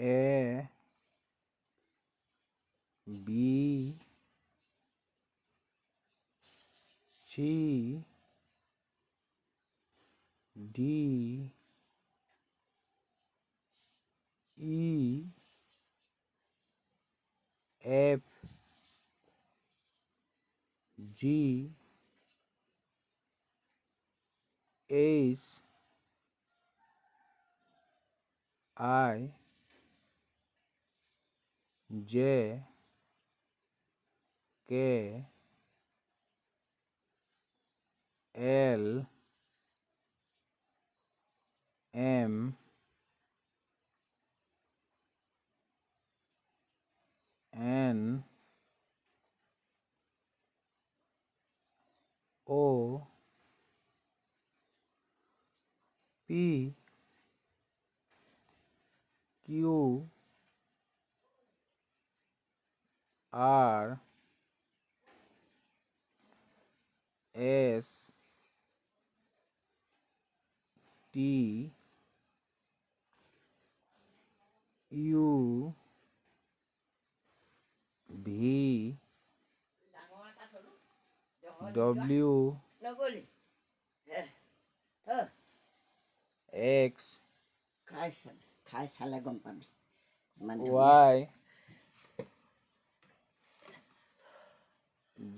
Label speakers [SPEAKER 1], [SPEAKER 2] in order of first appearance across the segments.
[SPEAKER 1] A B C D E F G H I J K L M N O P Q R S T U V W X
[SPEAKER 2] খাই চালে গম পাবি
[SPEAKER 1] Y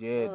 [SPEAKER 1] Z.